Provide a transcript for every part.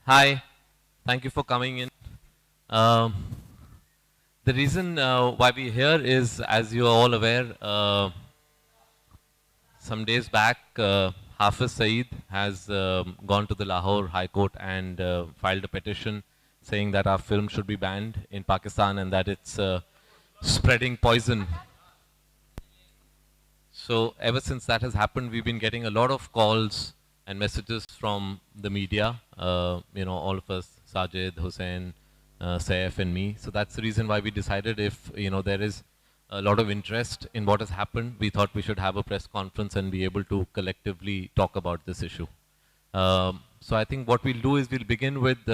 Hi, thank you for coming in. Um, the reason why we're here is, as you are all aware, some days back, Hafiz Saeed has gone to the Lahore High Court and filed a petition saying that our film should be banned in Pakistan and that it's spreading poison. So ever since that has happened, we've been getting a lot of calls and messages from the media. All of us, Sajid, Hussein, Saif, and me. So that's the reason why we decided if there is a lot of interest in what has happened, we thought we should have a press conference and be able to collectively talk about this issue. So I think what we'll do is we'll begin with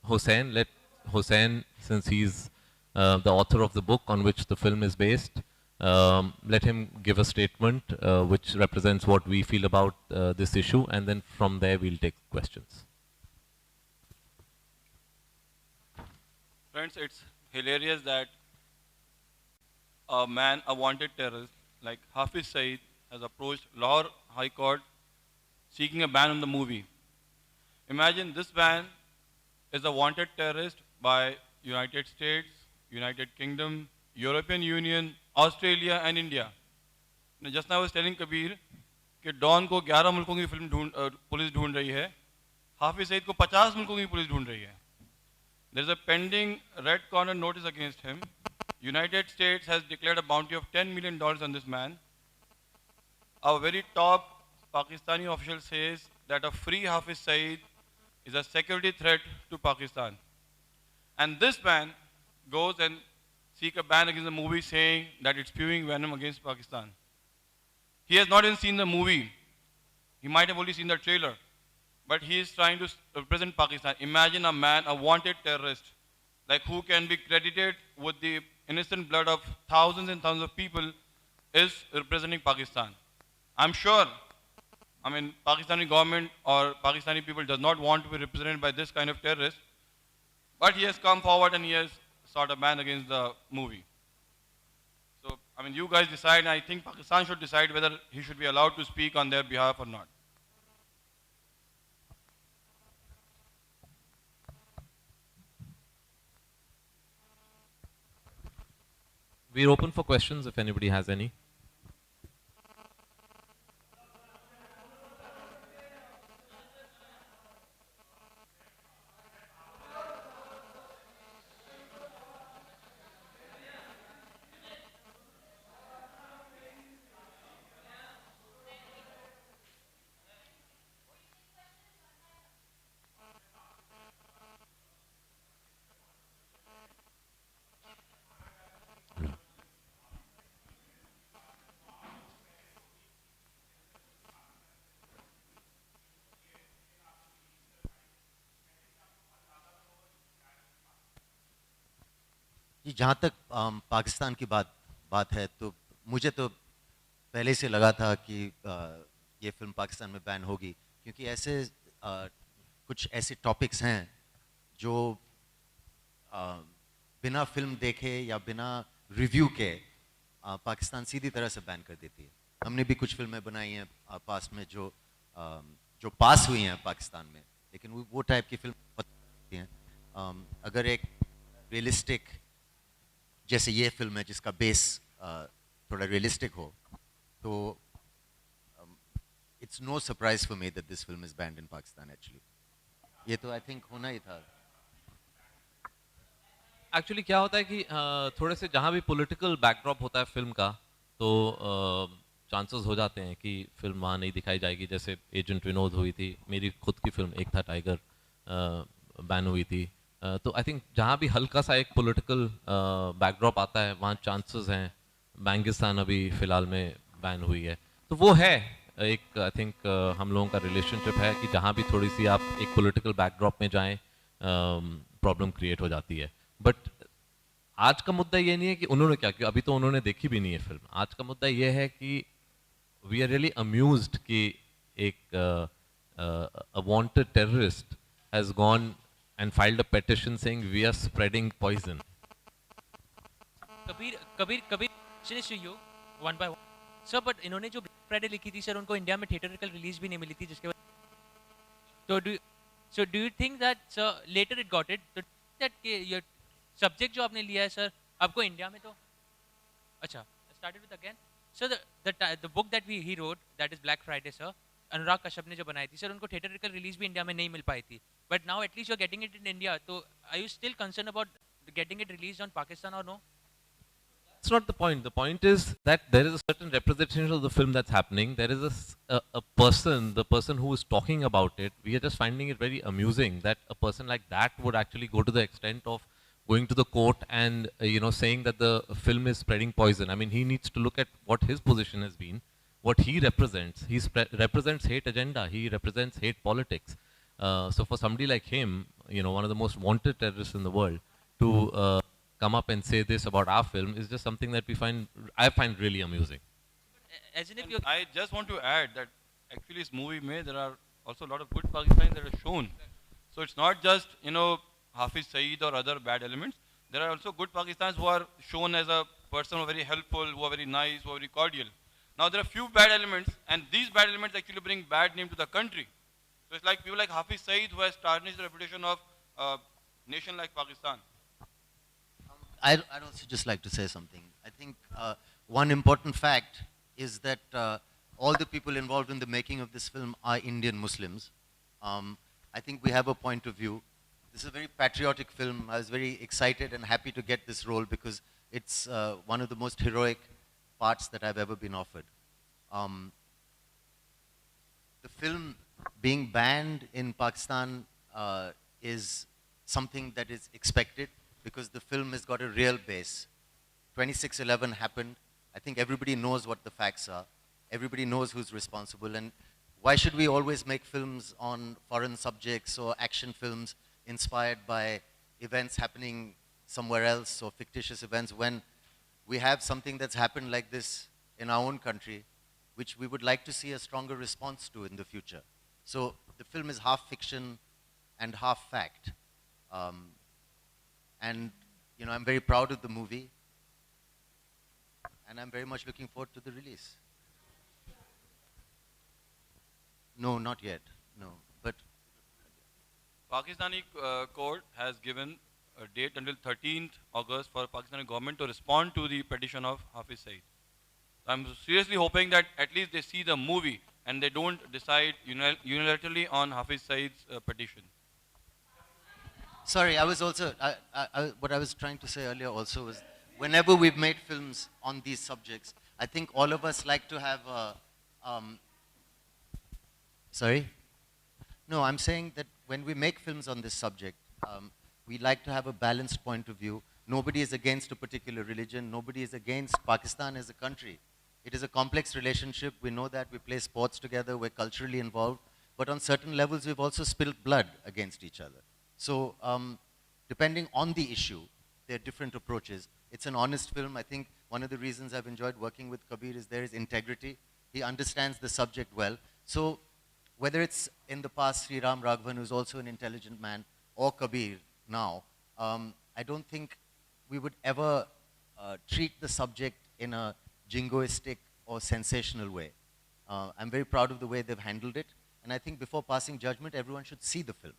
Hussein. Let Hussein, since he's the author of the book on which the film is based, let him give a statement which represents what we feel about this issue, and then from there we'll take questions. Friends, it's hilarious that a wanted terrorist like Hafiz Saeed has approached Lahore High Court seeking a ban on the movie. Imagine this ban is a wanted terrorist by United States, United Kingdom, European Union, Australia and India. Just now I was telling Kabir कि don को 11 मुल्कों की police ढूंढ रही है, हाफिज सईद को 50 मुल्कों की पुलिस ढूंढ रही है. There is a pending red corner notice against him. United States has declared a bounty of $10 million on this man. Our very top Pakistani official says that a free Hafiz Saeed is a security threat to Pakistan. And this man goes and seek a ban against the movie saying that it's spewing venom against Pakistan. He has not even seen the movie. He might have only seen the trailer. But he is trying to represent Pakistan. Imagine a man, a wanted terrorist, like who can be credited with the innocent blood of thousands and thousands of people, is representing Pakistan. I'm sure, Pakistani government or Pakistani people does not want to be represented by this kind of terrorist, but he has come forward and he has sought a ban against the movie. So, you guys decide, and I think Pakistan should decide whether he should be allowed to speak on their behalf or not. We're open for questions if anybody has any. जी जहाँ तक पाकिस्तान की बात है तो मुझे तो पहले से लगा था कि ये फिल्म पाकिस्तान में बैन होगी क्योंकि कुछ ऐसे टॉपिक्स हैं जो बिना फिल्म देखे या बिना रिव्यू के पाकिस्तान सीधी तरह से बैन कर देती है. हमने भी कुछ फिल्में बनाई हैं पास में जो पास हुई हैं पाकिस्तान में, लेकिन वो टाइप की फिल्म होती हैं. अगर एक रियलिस्टिक जैसे ये फिल्म है जिसका बेस थोड़ा रियलिस्टिक हो तो it's no surprise for me that this film is banned in Pakistan. Actually ये तो आई थिंक होना ही था. एक्चुअली क्या होता है कि थोड़े से जहाँ भी पॉलिटिकल बैकड्रॉप होता है फिल्म का तो चांसेस हो जाते हैं कि फिल्म वहाँ नहीं दिखाई जाएगी. जैसे एजेंट विनोद हुई थी, मेरी खुद की फिल्म एक था टाइगर, बैन हुई थी. तो आई थिंक जहाँ भी हल्का सा एक पॉलिटिकल बैकड्रॉप आता है वहाँ चांसेस हैं. बैंगिस्तान अभी फ़िलहाल में बैन हुई है तो वो है एक आई थिंक हम लोगों का रिलेशनशिप है कि जहाँ भी थोड़ी सी आप एक पॉलिटिकल बैकड्रॉप में जाएं प्रॉब्लम क्रिएट हो जाती है. बट आज का मुद्दा ये नहीं है कि उन्होंने क्या किया, अभी तो उन्होंने देखी भी नहीं है फिल्म. आज का मुद्दा ये है कि वी आर रियली अम्यूज्ड कि एक wanted terrorist has gone and filed a petition saying we are spreading poison. Kabir finish you one by one. Sir but इन्होंने जो फ्राइडे लिखी थी सर उनको इंडिया में थिएटरिकल रिलीज भी नहीं मिली थी जिसके तो So do you think that, sir, later it got it, that your subject जो आपने लिया है sir, आपको इंडिया में तो अच्छा, started with again. So the book that he wrote, that is Black Friday, sir, Anurag Kashyap ने जो बनाई थी, sir, उनको theatrical release भी इंडिया में नहीं मिल पाई थी. But now at least you're getting it in India. So are you still concerned about getting it released on Pakistan or no? That's not the point. The point is that there is a certain representation of the film that's happening. There is a person, the person who is talking about it. We are just finding it very amusing that a person like that would actually go to the extent of going to the court and saying that the film is spreading poison. I mean, he needs to look at what his position has been, what he represents. He represents hate agenda. He represents hate politics. So for somebody like him, one of the most wanted terrorists in the world, to come up and say this about our film is just something that I find really amusing. As in if And I just want to add that actually this movie there are also a lot of good Pakistanis that are shown. So it's not just, Hafiz Saeed or other bad elements. There are also good Pakistanis who are shown as a person who are very helpful, who are very nice, who are very cordial. Now there are few bad elements, and these bad elements actually bring bad name to the country. So it's like people like Hafiz Saeed who has tarnished the reputation of a nation like Pakistan. I'd also just like to say something. I think one important fact is that all the people involved in the making of this film are Indian Muslims. I think we have a point of view. This is a very patriotic film. I was very excited and happy to get this role because it's one of the most heroic parts that I've ever been offered. The film being banned in Pakistan is something that is expected because the film has got a real base. 26/11 happened. I think everybody knows what the facts are. Everybody knows who's responsible. And why should we always make films on foreign subjects or action films inspired by events happening somewhere else or fictitious events when we have something that's happened like this in our own country, which we would like to see a stronger response to in the future. So the film is half fiction and half fact. And I'm very proud of the movie, and I'm very much looking forward to the release. No, not yet. No, but Pakistani court has given a date until 13th August for Pakistani government to respond to the petition of Hafiz Saeed. I'm seriously hoping that at least they see the movie and they don't decide unilaterally on Hafiz Saeed's petition. sorry, I was also, what I was trying to say earlier also was, whenever we've made films on these subjects, I think all of us like to have sorry? No, I'm saying that when we make films on this subject, we like to have a balanced point of view. Nobody is against a particular religion. Nobody is against Pakistan as a country. It is a complex relationship. We know that. We play sports together. We're culturally involved. But on certain levels, we've also spilled blood against each other. So depending on the issue, there are different approaches. It's an honest film. I think one of the reasons I've enjoyed working with Kabir is there is integrity. He understands the subject well. So whether it's in the past Sri Ram Raghavan, who's also an intelligent man, or Kabir now, I don't think we would ever treat the subject in a jingoistic or sensational way. I'm very proud of the way they've handled it. And I think before passing judgment, everyone should see the film.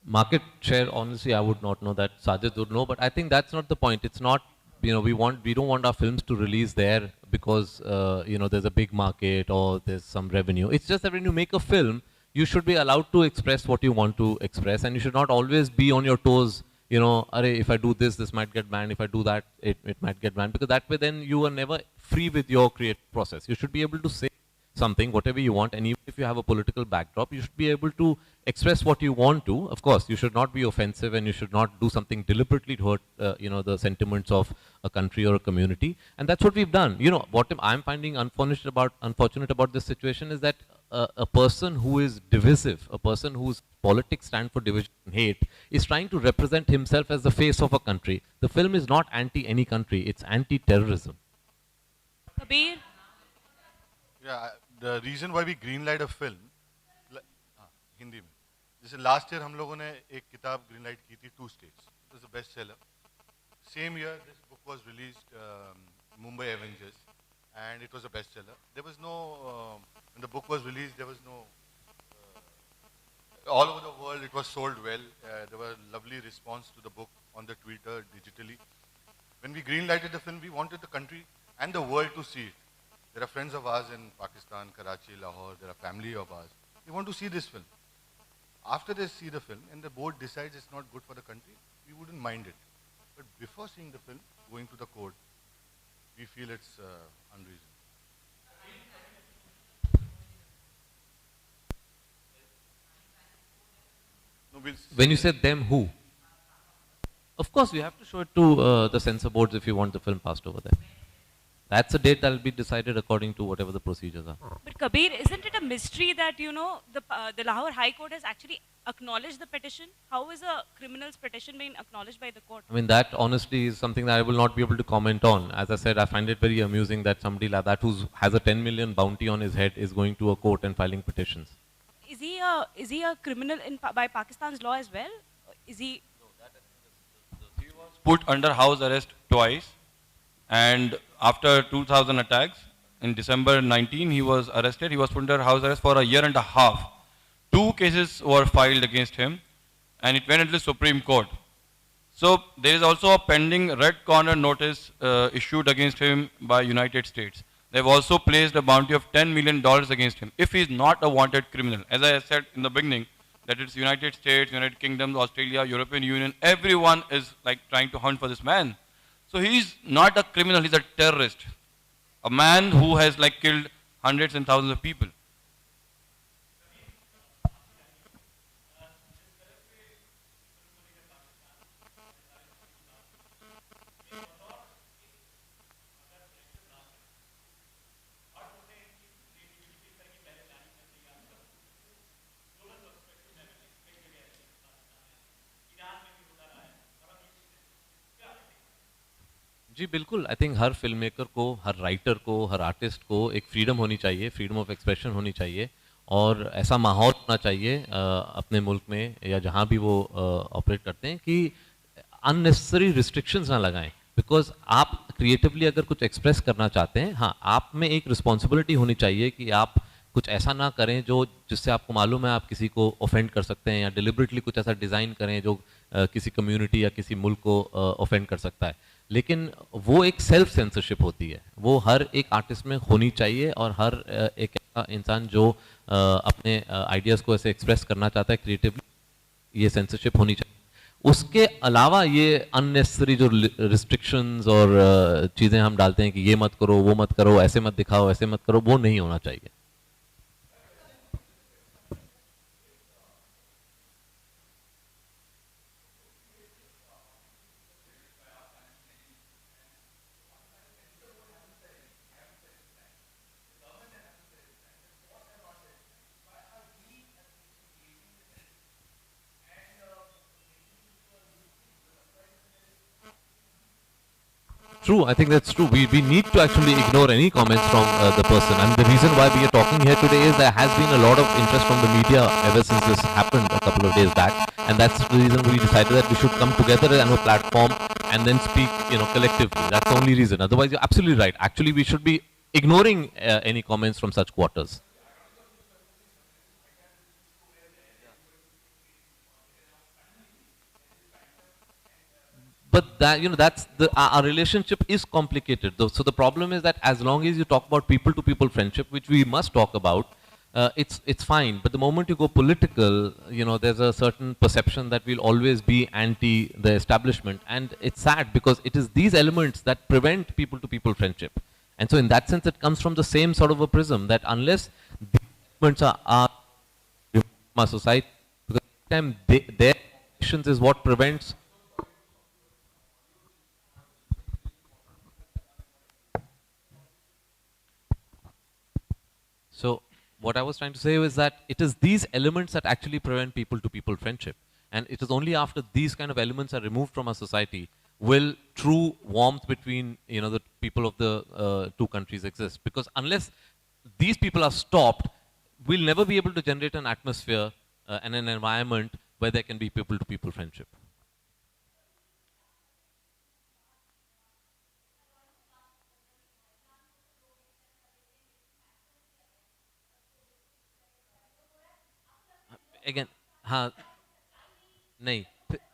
Market share, honestly, I would not know that. Sajid would know, but I think that's not the point. It's not, we don't want our films to release there because, there's a big market or there's some revenue. It's just that when you make a film, you should be allowed to express what you want to express, and you should not always be on your toes, if I do this, this might get banned. If I do that, it might get banned. Because that way then you are never free with your creative process. You should be able to say something, whatever you want, and even if you have a political backdrop, you should be able to express what you want to. Of course, you should not be offensive, and you should not do something deliberately to hurt, the sentiments of a country or a community. And that's what we've done. What I'm finding unfortunate about this situation is that a person who is divisive, a person whose politics stand for division and hate, is trying to represent himself as the face of a country. The film is not anti any country; it's anti-terrorism. Kabir? Yeah, the reason why we greenlight a film, Hindi में. जैसे last year हम लोगों ने एक किताब green light की थी, 2 States. It was a best seller. Same year this book was released, Mumbai Avengers, and it was a best seller. There was no, when the book was released, there was no, all over the world it was sold well. There was lovely response to the book on the Twitter, digitally. When we green lighted the film, we wanted the country and the world to see it. There are friends of ours in Pakistan, Karachi, Lahore, there are family of ours. They want to see this film. After they see the film and the board decides it's not good for the country, we wouldn't mind it. But before seeing the film, going to the court, we feel it's unreasonable. No, When you say them, who? Of course, you have to show it to the censor boards if you want the film passed over there. That's a date that will be decided according to whatever the procedures are. But Kabir, isn't it a mystery that, you know, the Lahore High Court has actually acknowledged the petition? How is a criminal's petition being acknowledged by the court? I mean, that honestly is something that I will not be able to comment on. As I said, I find it very amusing that somebody like that who has a 10 million bounty on his head is going to a court and filing petitions. Is he a criminal by Pakistan's law as well? Is he? He was put under house arrest twice, and after 2000 attacks, in December 19, he was arrested. He was put under house arrest for a year and a half. 2 cases were filed against him, and it went into the Supreme Court. So there is also a pending red corner notice issued against him by United States. They've also placed a bounty of $10 million against him if he's not a wanted criminal. As I said in the beginning, that it's United States, United Kingdom, Australia, European Union, everyone is like trying to hunt for this man. So he's not a criminal, he's a terrorist. A man who has like killed hundreds and thousands of people. जी बिल्कुल, I think her film maker को, हर writer को, हर artist को एक freedom होनी चाहिए, freedom of expression होनी चाहिए और ऐसा माहौल होना चाहिए अपने मुल्क में या जहाँ भी वो ऑपरेट करते हैं कि अननेसेसरी रिस्ट्रिक्शंस ना लगाएं. बिकॉज आप क्रिएटिवली अगर कुछ एक्सप्रेस करना चाहते हैं, हाँ, आप में एक रिस्पॉन्सिबिलिटी होनी चाहिए कि आप कुछ ऐसा ना करें जो जिससे आपको मालूम है आप किसी को ऑफेंड कर सकते हैं या डिलिबरेटली कुछ ऐसा डिज़ाइन करें जो किसी कम्युनिटी या किसी मुल्क को ऑफेंड कर सकता है. लेकिन वो एक सेल्फ सेंसरशिप होती है, वो हर एक आर्टिस्ट में होनी चाहिए और हर एक इंसान जो अपने आइडियाज़ को ऐसे एक्सप्रेस करना चाहता है क्रिएटिवली, ये सेंसरशिप होनी चाहिए. उसके अलावा ये अननेसेसरी जो रिस्ट्रिक्शंस और चीज़ें हम डालते हैं कि ये मत करो, वो मत करो, ऐसे मत दिखाओ, ऐसे मत करो, वो नहीं होना चाहिए. True, I think that's true. We need to actually ignore any comments from the person. And the reason why we are talking here today is there has been a lot of interest from the media ever since this happened a couple of days back. And that's the reason we decided that we should come together on a platform and then speak, collectively. That's the only reason. Otherwise, you're absolutely right. Actually, we should be ignoring any comments from such quarters. But that, that's our relationship is complicated. So the problem is that as long as you talk about people-to-people friendship, which we must talk about, it's fine. But the moment you go political, there's a certain perception that we'll always be anti the establishment, and it's sad because it is these elements that prevent people-to-people friendship. And so in that sense, it comes from the same sort of a prism that unless these elements are from our society, because every time their actions is what prevents. So what I was trying to say is that it is these elements that actually prevent people-to-people friendship. And it is only after these kind of elements are removed from our society will true warmth between the people of the two countries exist. Because unless these people are stopped, we'll never be able to generate an atmosphere and an environment where there can be people-to-people friendship. Again, हाँ, नहीं,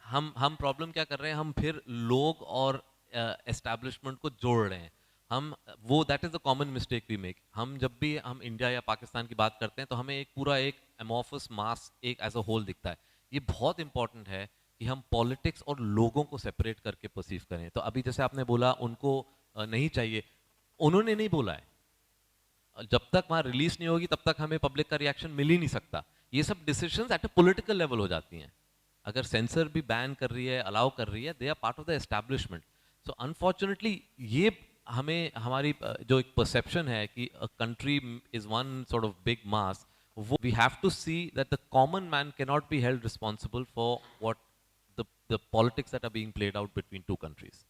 हम problem क्या कर रहे हैं, हम फिर लोग और एस्टैब्लिशमेंट को जोड़ रहे हैं. हम वो that is the common mistake we make. हम जब भी हम इंडिया या पाकिस्तान की बात करते हैं तो हमें एक पूरा एक एमॉर्फस मास एक एज अ होल दिखता है. ये बहुत इंपॉर्टेंट है कि हम पॉलिटिक्स और लोगों को सेपरेट करके परसीव करें. तो अभी जैसे आपने बोला उनको नहीं चाहिए, उन्होंने नहीं बोला है. जब तक वहाँ रिलीज नहीं होगी तब तक हमें पब्लिक का रिएक्शन मिल ही नहीं सकता. ये सब decisions at a political level हो जाती हैं. अगर सेंसर भी बैन कर रही है, अलाउ कर रही है, they are part of the establishment. So unfortunately ये हमें हमारी जो एक परसेप्शन है कि a country is one sort of big mass, वो we have to see that the common man can not be held responsible for what the politics that are being played out between two countries.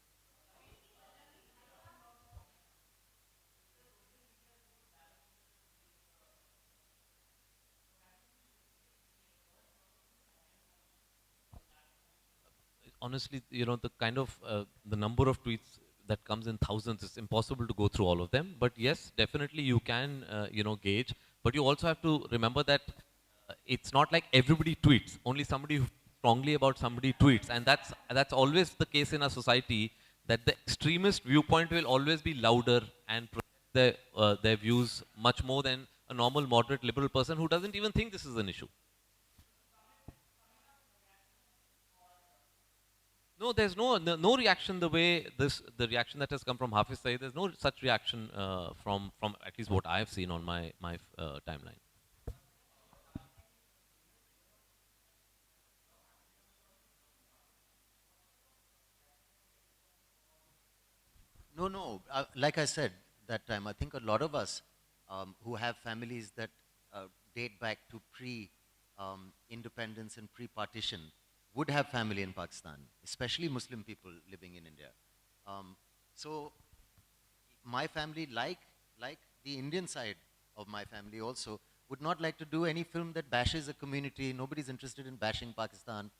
Honestly, you know, the kind of the number of tweets that comes in thousands, it's impossible to go through all of them. But yes, definitely you can, you know, gauge. But you also have to remember that it's not like everybody tweets. Only somebody who strongly about somebody tweets, and that's always the case in our society. That the extremist viewpoint will always be louder and protect their views much more than a normal, moderate, liberal person who doesn't even think this is an issue. No, there's no reaction the way the reaction that has come from Hafiz Saeed. There's no such reaction from at least what I've seen on my timeline. No. Like I said that time, I think a lot of us who have families that date back to pre-independence and pre-partition would have family in Pakistan, especially Muslim people living in India. So my family, like the Indian side of my family also, would not like to do any film that bashes a community. Nobody's interested in bashing Pakistan.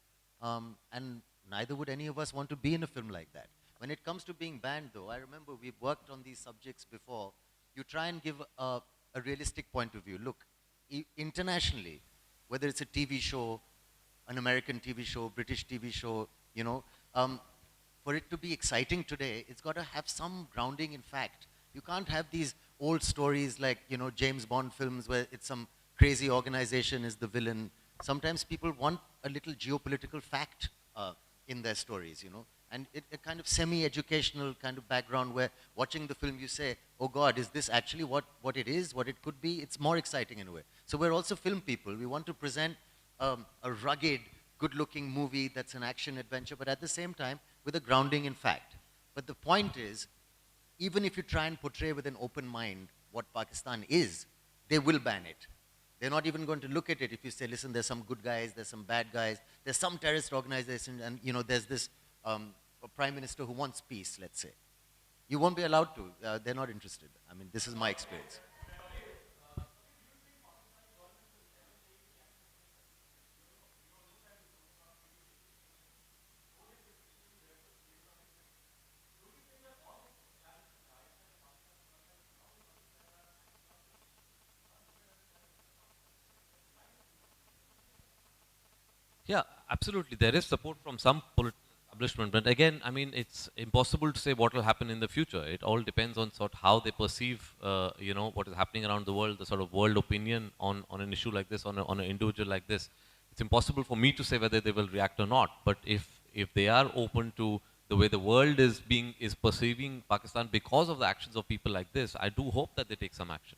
And neither would any of us want to be in a film like that. When it comes to being banned, though, I remember we've worked on these subjects before. You try and give a realistic point of view. Look, internationally, whether it's a TV show, an American TV show, British TV show, you know, for it to be exciting today, it's got to have some grounding in fact. You can't have these old stories like, you know, James Bond films where it's some crazy organization is the villain. Sometimes people want a little geopolitical fact in their stories, you know, and a kind of semi-educational kind of background where watching the film you say, oh God, is this actually what it is, what it could be? It's more exciting in a way. So we're also film people. We want to present a rugged, good-looking movie that's an action adventure, but at the same time with a grounding in fact. But the point is, even if you try and portray with an open mind what Pakistan is, they will ban it. They're not even going to look at it if you say, listen, there's some good guys, there's some bad guys, there's some terrorist organization, and you know, there's this a prime minister who wants peace, let's say. You won't be allowed to. They're not interested. I mean, this is my experience. Yeah, absolutely. There is support from some political establishment, but again, I mean, it's impossible to say what will happen in the future. It all depends on sort of how they perceive, you know, what is happening around the world, the sort of world opinion on an issue like this, on an individual like this. It's impossible for me to say whether they will react or not. But if they are open to the way the world is perceiving Pakistan because of the actions of people like this, I do hope that they take some action.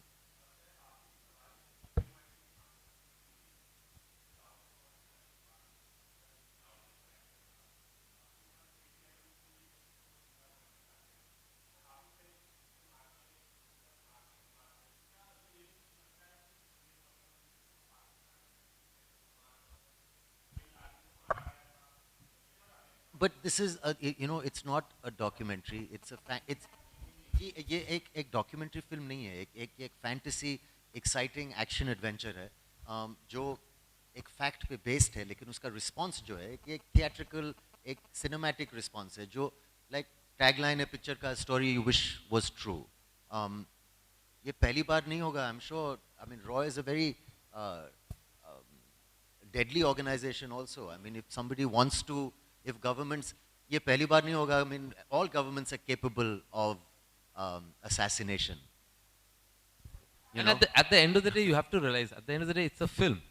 But this is, you know, it's not a documentary. It's a it's ये एक documentary film नहीं है. एक fantasy, exciting action adventure है. जो एक fact पे based है, लेकिन उसका रिस्पॉन्स जो है कि एक थिएट्रिकल, एक सिनेमैटिक रिस्पॉन्स है, जो लाइक टैगलाइन है पिक्चर का, story you wish was true. ये पहली बार नहीं होगा, I am sure. I mean raw is a very deadly organization also. I mean, if somebody wants to, if governments, ये पहली बार नहीं होगा. I mean, all governments are capable of assassination. And at the end of the day, you have to realize, at the end of the day, it's a film,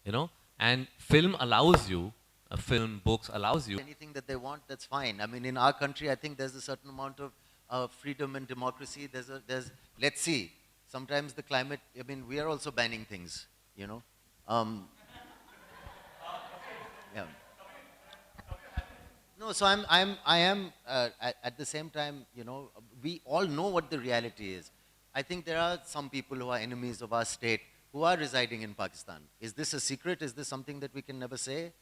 you know, and film allows you, film, books allows you. Anything that they want, that's fine. I mean, in our country, I think there's a certain amount of freedom and democracy. Let's see. Sometimes the climate, I mean, we are also banning things, you know. Yeah. No, so I am at the same time, you know, we all know what the reality is. I think there are some people who are enemies of our state who are residing in Pakistan. Is this a secret? Is this something that we can never say?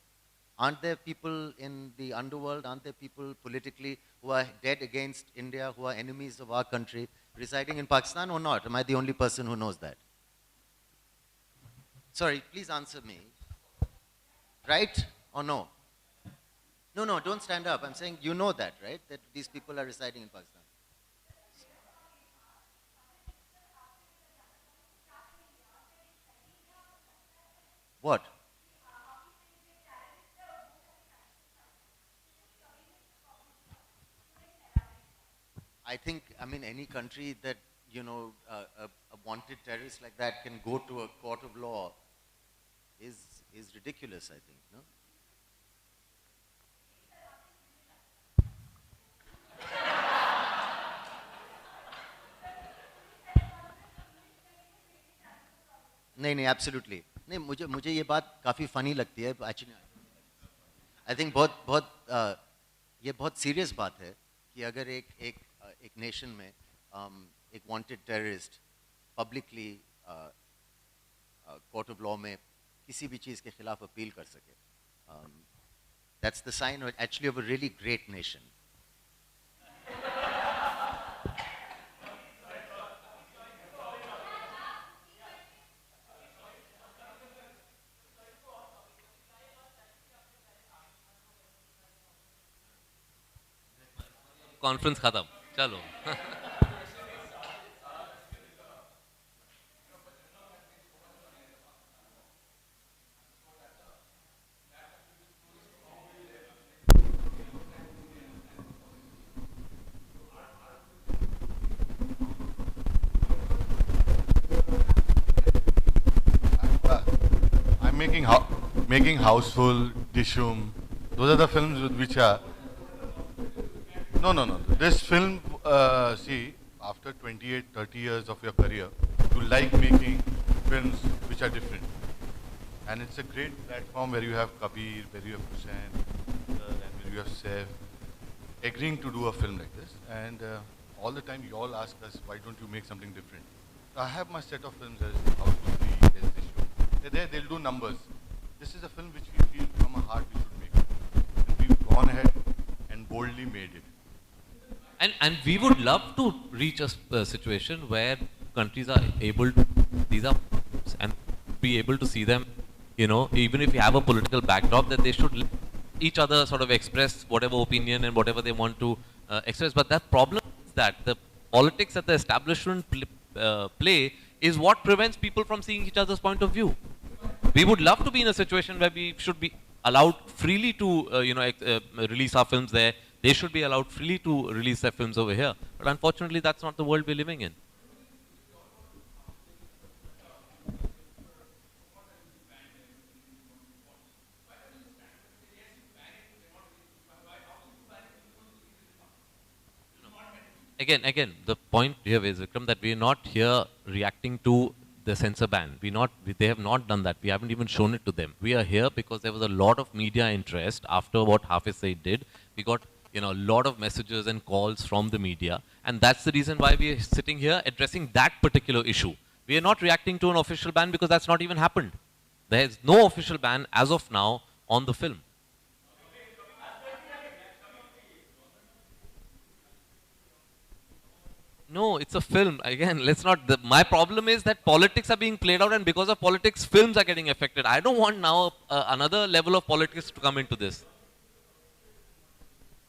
Aren't there people in the underworld, aren't there people politically who are dead against India, who are enemies of our country, residing in Pakistan or not? Am I the only person who knows that? Sorry, please answer me. Right or no? No, don't stand up. I'm saying you know that, right? That these people are residing in Pakistan. What? I think, I mean, any country that, you know, a wanted terrorist like that can go to a court of law is ridiculous, I think, no? नहीं, absolutely नहीं। मुझे ये बात काफ़ी funny लगती है actually. I think ये बहुत सीरियस बात है कि अगर एक नेशन में एक wanted terrorist publicly court of law में किसी भी चीज़ के खिलाफ अपील कर सके। That's the sign actually of a really great nation. Conference खत्म, चलो। I'm making Houseful, Dishoom. Those are the films which are. No. This film, see, after 28, 30 years of your career, you like making films which are different. And it's a great platform where you have Kabir, where you have Hussain, and where you have Saif, agreeing to do a film like this. And all the time you all ask us, why don't you make something different? So I have my set of films as Houseful 3, as Dishoom. They're there, they'll do numbers. This is a film which we feel from our heart we should make. And we've gone ahead and boldly made it. And we would love to reach a situation where countries are able to these are and be able to see them, you know, even if you have a political backdrop, that they should let each other sort of express whatever opinion and whatever they want to express. But that problem is that the politics that the establishment play is what prevents people from seeing each other's point of view. We would love to be in a situation where we should be allowed freely to, release our films there. They should be allowed freely to release their films over here. But unfortunately, that's not the world we're living in. Again, the point here is, Vikram, that we're not here reacting to the censor ban. They have not done that. We haven't even shown it to them. We are here because there was a lot of media interest after what Hafiz Saeed did. We got a lot of messages and calls from the media, and that's the reason why we are sitting here addressing that particular issue. We are not reacting to an official ban because that's not even happened. There is no official ban as of now on the film. No, it's a film. Again, let's not. My problem is that politics are being played out, and because of politics, films are getting affected. I don't want now another level of politics to come into this.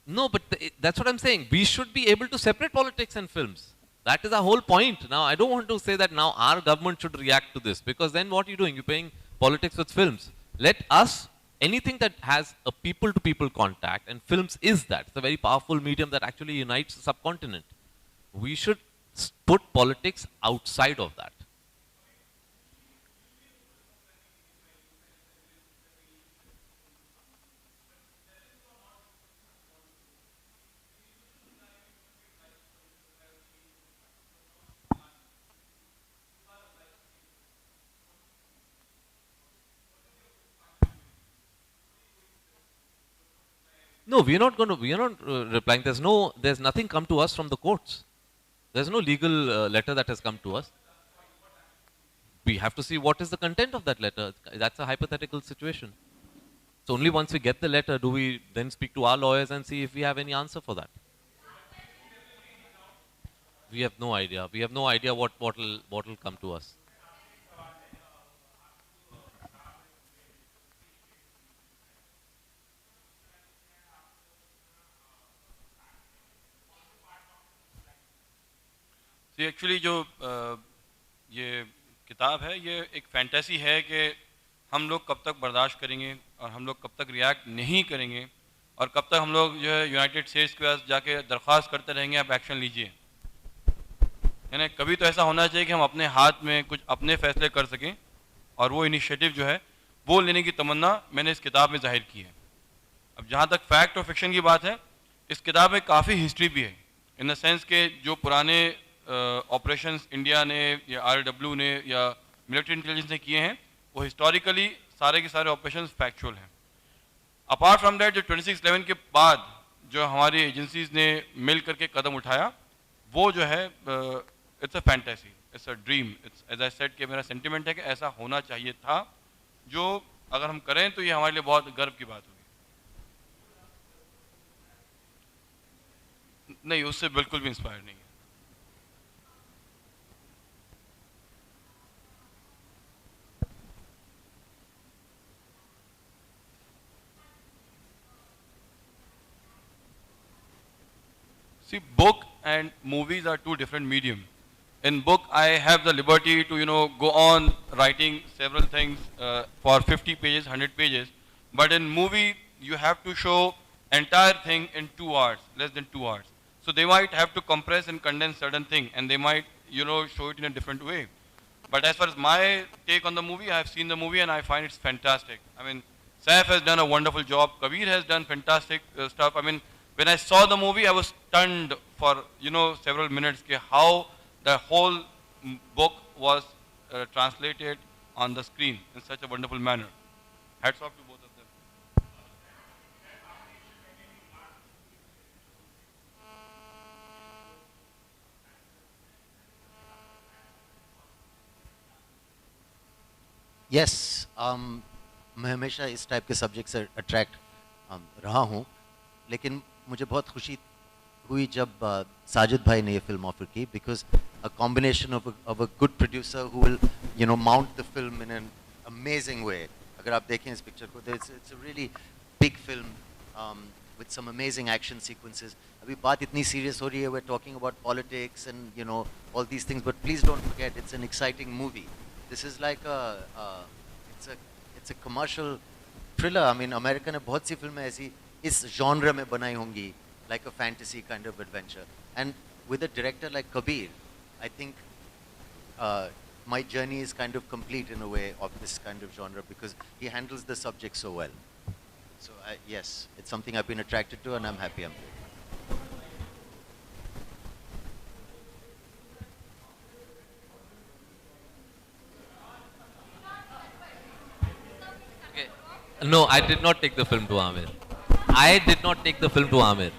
No, but that's what I'm saying. We should be able to separate politics and films. That is our whole point. Now, I don't want to say that now our government should react to this, because then what are you doing? You're playing politics with films. Let us, anything that has a people-to-people contact, and films is that. It's a very powerful medium that actually unites the subcontinent. We should put politics outside of that. No, we are not going to. We are not replying. There's nothing come to us from the courts. There's no legal letter that has come to us. We have to see what is the content of that letter. That's a hypothetical situation. So only once we get the letter do we then speak to our lawyers and see if we have any answer for that. We have no idea. We have no idea what will come to us. See, actually जो ये किताब है, ये एक fantasy है कि हम लोग कब तक बर्दाश्त करेंगे और हम लोग कब तक रिएक्ट नहीं करेंगे और कब तक हम लोग जो है यूनाइटेड स्टेट्स के पास जाके दरख्वास्त करते रहेंगे आप एक्शन लीजिए। यानी कभी तो ऐसा होना चाहिए कि हम अपने हाथ में कुछ अपने फैसले कर सकें, और वो इनिशिएटिव जो है वो लेने की तमन्ना मैंने इस किताब में जाहिर की है। अब जहाँ तक फैक्ट और फिक्शन की बात है, इस किताब में काफ़ी हिस्ट्री भी है, इन द सेंस के जो पुराने ऑपरेशंस इंडिया ने या RW ने या मिलिट्री इंटेलिजेंस ने किए हैं वो हिस्टोरिकली सारे के सारे ऑपरेशंस फैक्चुअल हैं। अपार्ट फ्रॉम दैट, जो 26/11 के बाद जो हमारी एजेंसीज ने मिल करके कदम उठाया वो जो है it's a fantasy, it's a dream, it's as I said कि मेरा सेंटिमेंट है कि ऐसा होना चाहिए था, जो अगर हम करें तो ये हमारे लिए बहुत गर्व की बात होगी। नहीं, उससे बिल्कुल भी इंस्पायर नहीं है। See, book and movies are two different medium. In book, I have the liberty to, go on writing several things for 50 pages, 100 pages. But in movie, you have to show entire thing in 2 hours, less than 2 hours. So they might have to compress and condense certain thing, and they might, show it in a different way. But as far as my take on the movie, I have seen the movie and I find it's fantastic. I mean, Saif has done a wonderful job. Kabir has done fantastic stuff. I mean, when I saw the movie, I was stunned for, several minutes how the whole book was translated on the screen in such a wonderful manner. Hats off to both of them. Yes, मैं हमेशा इस type के subject से attract रहा हूँ, लेकिन मुझे बहुत खुशी हुई जब साजिद भाई ने ये फिल्म ऑफर की, because a combination of a good producer who will mount the film in an amazing way. अगर आप देखें इस पिक्चर को, it's a really big film with some amazing action sequences. अभी बात इतनी सीरियस हो रही है, we are talking about politics and all these things, but please don't forget it's an exciting movie. This is like it's a commercial thriller. I mean, America ने बहुत सी फिल्में ऐसी इस genre में बनाई होंगी, like a fantasy kind of adventure. And with a director like Kabir, I think my journey is kind of complete in a way of this kind of genre, because he handles the subject so well. So yes, it's something I've been attracted to, and I'm happy I'm doing. No, I did not take the film to Amir. I did not take the film to Amir.